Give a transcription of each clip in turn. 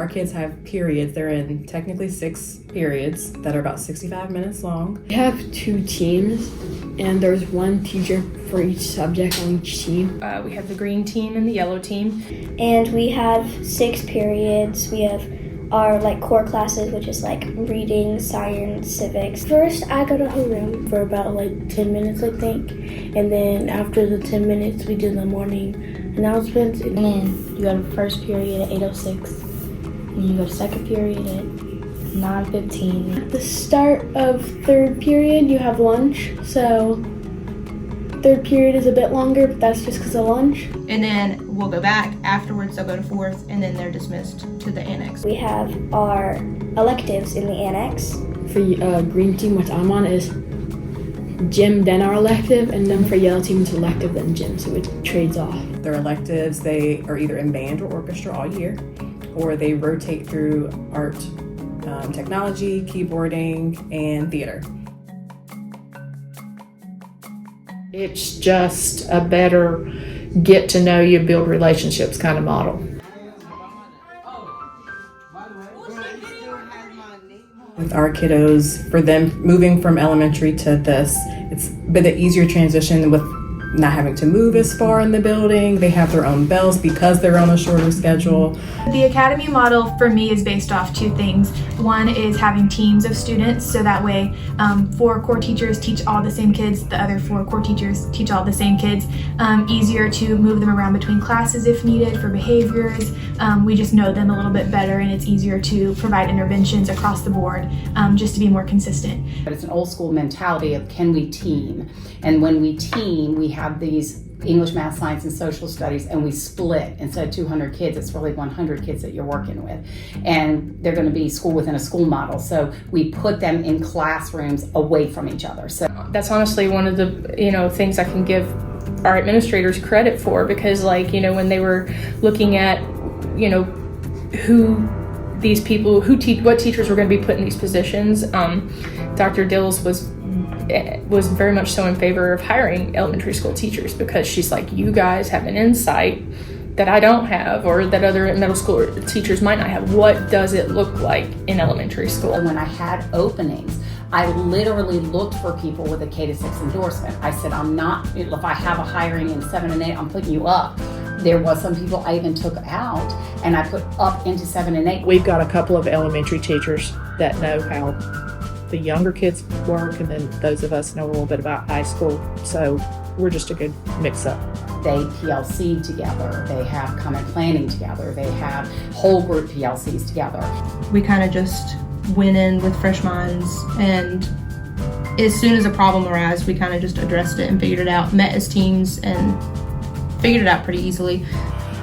Our kids have periods. They're in technically 6 periods that are about 65 minutes long. We have 2 teams, and there's 1 teacher for each subject on each team. We have the green team and the yellow team. And we have 6 periods. We have our core classes, which is reading, science, civics. First, I go to her room for about 10 minutes, I think. And then after the 10 minutes, we do the morning announcements. And then you go to first period at 8:06. And you go to second period at 9:15. At the start of 3rd period, you have lunch. So 3rd period is a bit longer, but that's just because of lunch. And then we'll go back. Afterwards, they'll go to 4th, and then they're dismissed to the annex. We have our electives in the annex. For green team, which I'm on, is gym, then our elective, and then for yellow team, it's elective, then gym, so it trades off. Their electives, they are either in band or orchestra all year, or they rotate through art, technology, keyboarding, and theater. It's just a better get to know you, build relationships kind of model. With our kiddos, for them moving from elementary to this, it's been an easier transition with not having to move as far in the building. They have their own bells because they're on a shorter schedule. The Academy model for me is based off 2 things. One is having teams of students, so that way 4 core teachers teach all the same kids, the other 4 core teachers teach all the same kids. Easier to move them around between classes if needed for behaviors. We just know them a little bit better, and it's easier to provide interventions across the board just to be more consistent. But it's an old school mentality of can we team? And when we team, we have these English, math, science, and social studies, and we split. Instead of 200 kids, it's really 100 kids that you're working with. And they're going to be school within a school model. So we put them in classrooms away from each other. So That's honestly one of the things I can give our administrators credit for, because when they were looking at who these people what teachers were going to be put in these positions, Dr. Dills was very much so in favor of hiring elementary school teachers, because she's like, you guys have an insight that I don't have, or that other middle school teachers might not have. What does it look like in elementary school? when I had openings, I literally looked for people with a K-6 endorsement. I said, if I have a hiring in 7 and 8, I'm putting you up. There was some people I even took out and I put up into 7 and 8. We've got a couple of elementary teachers that know how the younger kids work, and then those of us know a little bit about high school. So we're just a good mix-up. They PLC together, they have common planning together, they have whole group PLCs together. We kind of just went in with fresh minds, and as soon as a problem arose, we kind of just addressed it and figured it out, met as teams, and figured it out pretty easily.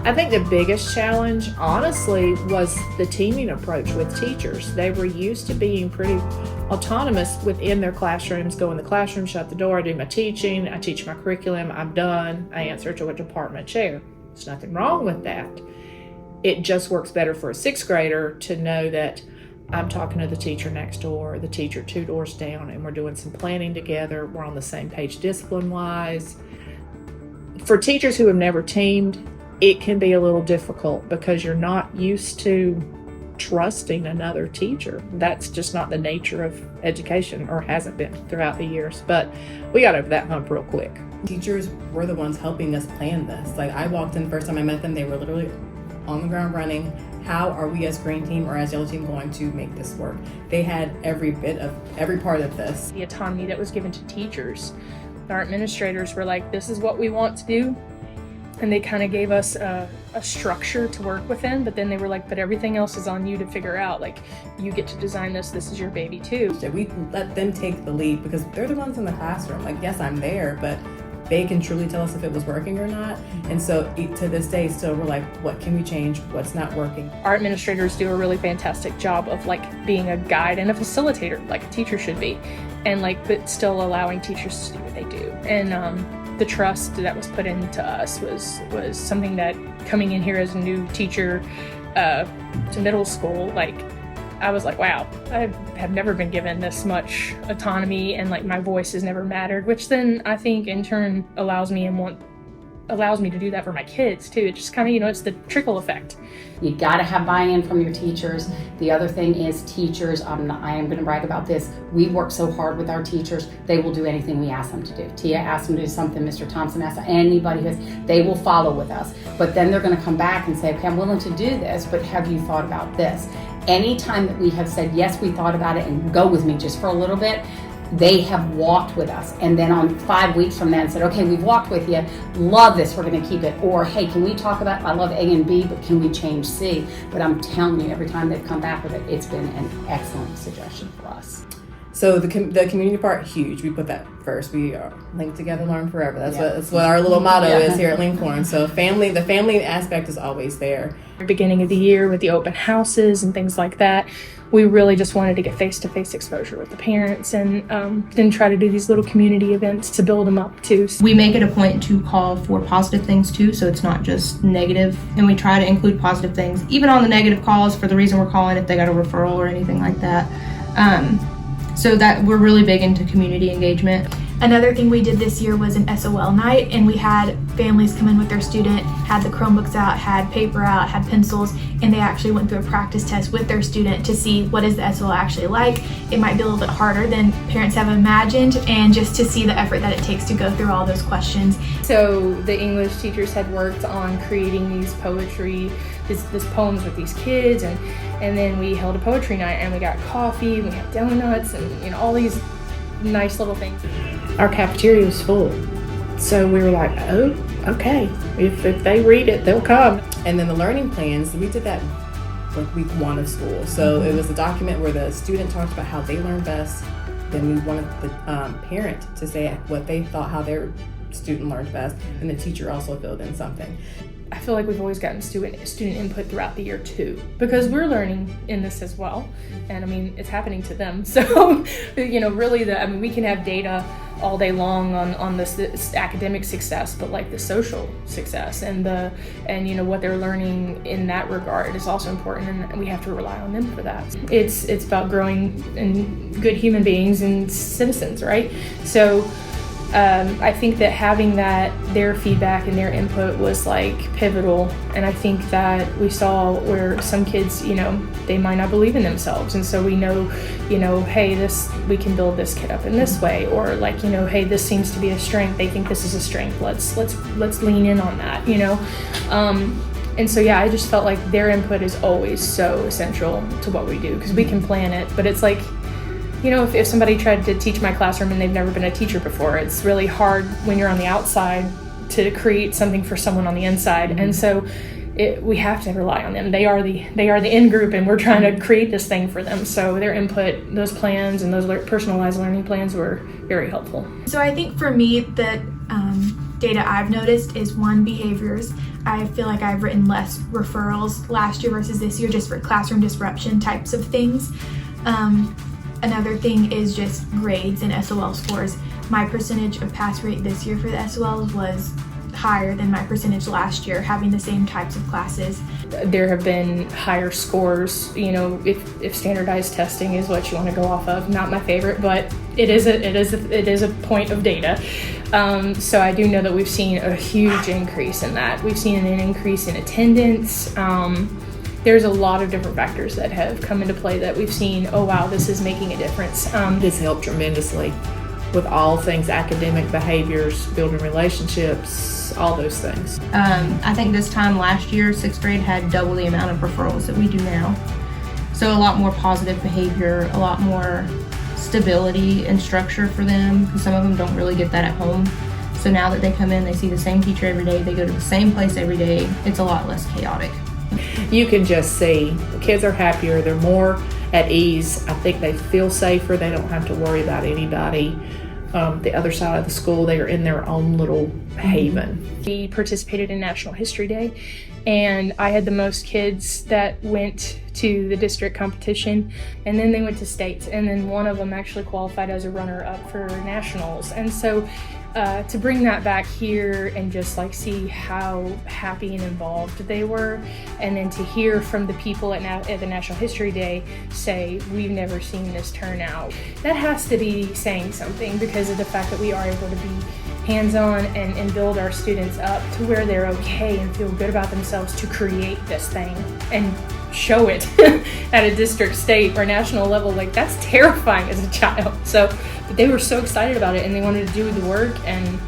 I think the biggest challenge, honestly, was the teaming approach with teachers. They were used to being pretty autonomous within their classrooms, go in the classroom, shut the door, I do my teaching, I teach my curriculum, I'm done, I answer to a department chair. There's nothing wrong with that. It just works better for a 6th grader to know that I'm talking to the teacher next door, the teacher 2 doors down, and we're doing some planning together. We're on the same page discipline-wise. For teachers who have never teamed, it can be a little difficult because you're not used to trusting another teacher. That's just not the nature of education, or hasn't been throughout the years. But we got over that hump real quick. Teachers were the ones helping us plan this. I walked in the first time I met them, they were literally on the ground running. How are we as green team or as yellow team going to make this work? They had every part of this. The autonomy that was given to teachers. Our administrators were like, this is what we want to do. And they kind of gave us a structure to work within, but then they were like, but everything else is on you to figure out. You get to design this is your baby too. So we let them take the lead because they're the ones in the classroom. Yes, I'm there, but they can truly tell us if it was working or not. And so to this day, still we're like, what can we change? What's not working? Our administrators do a really fantastic job of being a guide and a facilitator, like a teacher should be, and but still allowing teachers to do what they do. And the trust that was put into us was something that, coming in here as a new teacher to middle school, I was like, wow, I have never been given this much autonomy, and my voice has never mattered, which then I think in turn allows me and allows me to do that for my kids too. It just kind of, it's the trickle effect. You got to have buy-in from your teachers. The other thing is teachers, I am going to brag about this. We work so hard with our teachers, they will do anything we ask them to do. Tia asked them to do something, Mr. Thompson asked anybody who they will follow with us. But then they're going to come back and say, okay, I'm willing to do this, but have you thought about this? Anytime that we have said, yes, we thought about it and go with me just for a little bit, they have walked with us. And then on 5 weeks from then said, okay, we've walked with you, love this, we're gonna keep it. Or, hey, can we talk about, I love A and B, but can we change C? But I'm telling you, every time they've come back with it, it's been an excellent suggestion for us. So the community part, huge. We put that first. We are linked together, learn forever. That's what our little motto is here at Linkhorne. So the family aspect is always there. Beginning of the year with the open houses and things like that, we really just wanted to get face-to-face exposure with the parents, and then try to do these little community events to build them up too. We make it a point to call for positive things too, so it's not just negative, and we try to include positive things even on the negative calls for the reason we're calling if they got a referral or anything like that. So that we're really big into community engagement. Another thing we did this year was an SOL night, and we had families come in with their student, had the Chromebooks out, had paper out, had pencils, and they actually went through a practice test with their student to see what is the SOL actually like. It might be a little bit harder than parents have imagined, and just to see the effort that it takes to go through all those questions. So the English teachers had worked on creating these poetry, this poems with these kids, and then we held a poetry night, and we got coffee, we had donuts, and all these nice little things. Our cafeteria was full. So we were like, oh, okay. If they read it, they'll come. And then the learning plans, we did that like week 1 of school. So it was a document where the student talked about how they learn best. Then we wanted the parent to say what they thought, how their student learned best. And the teacher also filled in something. I feel like we've always gotten student input throughout the year too, because we're learning in this as well. And I mean, it's happening to them. So, really we can have data all day long on this academic success, but like the social success and what they're learning in that regard is also important, and we have to rely on them for that. It's about growing in good human beings and citizens, right? So I think that having their feedback and their input was like pivotal, and I think that we saw where some kids, they might not believe in themselves, and so we know, hey, we can build this kid up in this way, or like, hey, this seems to be a strength. They think this is a strength. Let's lean in on that, And so I just felt like their input is always so essential to what we do, because we can plan it, but it's like, if somebody tried to teach my classroom and they've never been a teacher before, it's really hard when you're on the outside to create something for someone on the inside. And so we have to rely on them. They are the in-group, and we're trying to create this thing for them. So their input, those plans and those personalized learning plans were very helpful. So I think for me, the data I've noticed is behaviors. I feel like I've written less referrals last year versus this year, just for classroom disruption types of things. Another thing is just grades and SOL scores. My percentage of pass rate this year for the SOLs was higher than my percentage last year, having the same types of classes. There have been higher scores, if standardized testing is what you want to go off of. Not my favorite, but it is a point of data. So I do know that we've seen a huge increase in that. We've seen an increase in attendance. There's a lot of different factors that have come into play that we've seen, oh wow, this is making a difference. This helped tremendously with all things academic behaviors, building relationships, all those things. I think this time last year, 6th grade had double the amount of referrals that we do now. So a lot more positive behavior, a lot more stability and structure for them, because some of them don't really get that at home. So now that they come in, they see the same teacher every day, they go to the same place every day, it's a lot less chaotic. You can just see the kids are happier, they're more at ease. I think they feel safer, they don't have to worry about anybody. The other side of the school, they are in their own little haven. We participated in National History Day, and I had the most kids that went to the district competition, and then they went to states, and then one of them actually qualified as a runner-up for nationals. And so to bring that back here and just like see how happy and involved they were, and then to hear from the people at the National History Day say, we've never seen this turn out. That has to be saying something, because of the fact that we are able to be hands-on and build our students up to where they're okay and feel good about themselves to create this thing and show it at a district, state, or national level. Like, that's terrifying as a child. So, but they were so excited about it and they wanted to do the work. And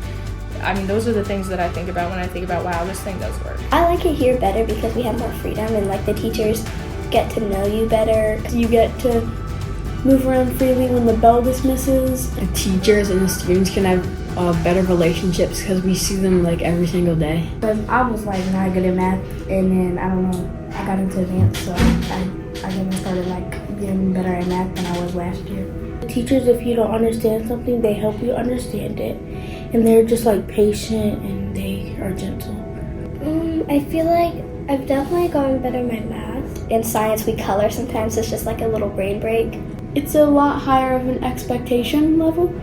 I mean, those are the things that I think about when I think about, wow, this thing does work. I like it here better because we have more freedom and like the teachers get to know you better. You get to move around freely when the bell dismisses. The teachers and the students can have better relationships because we see them like every single day. Because I was like not good at math, and then I don't know, I got into advanced, so I then started like getting better at math than I was last year. The teachers, if you don't understand something, they help you understand it, and they're just like patient and they are gentle. I feel like I've definitely gotten better at my math. In science, we color sometimes. It's just like a little brain break. It's a lot higher of an expectation level.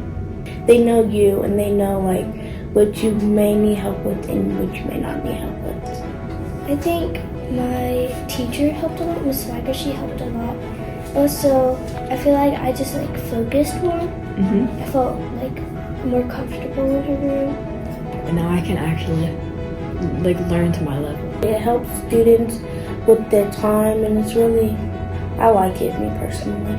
They know you and they know like what you may need help with and what you may not need help with. I think my teacher helped a lot. Miss Swagger, she helped a lot. Also, I feel like I just like focused more. I felt like more comfortable in her room. And now I can actually like learn to my level. It helps students with their time, and it's really, I like it, me personally.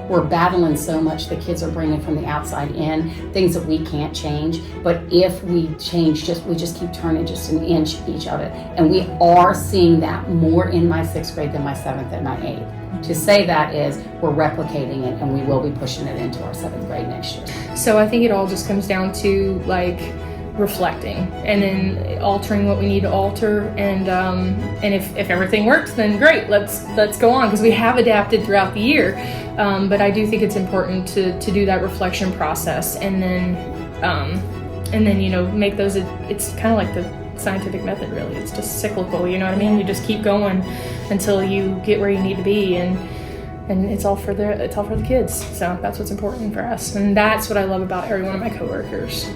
We're battling so much, the kids are bringing from the outside in, things that we can't change. But if we change, we just keep turning just an inch each of it. And we are seeing that more in my 6th grade than my 7th and my 8th. To say that is, we're replicating it and we will be pushing it into our 7th grade next year. So I think it all just comes down to like reflecting and then altering what we need to alter, and if everything works, then great, let's go on, because we have adapted throughout the year, but I do think it's important to do that reflection process, and then you know, make those, it's kind of like the scientific method, really. It's just cyclical, you know what I mean? You just keep going until you get where you need to be, and it's all for the kids. So that's what's important for us, and that's what I love about every one of my coworkers.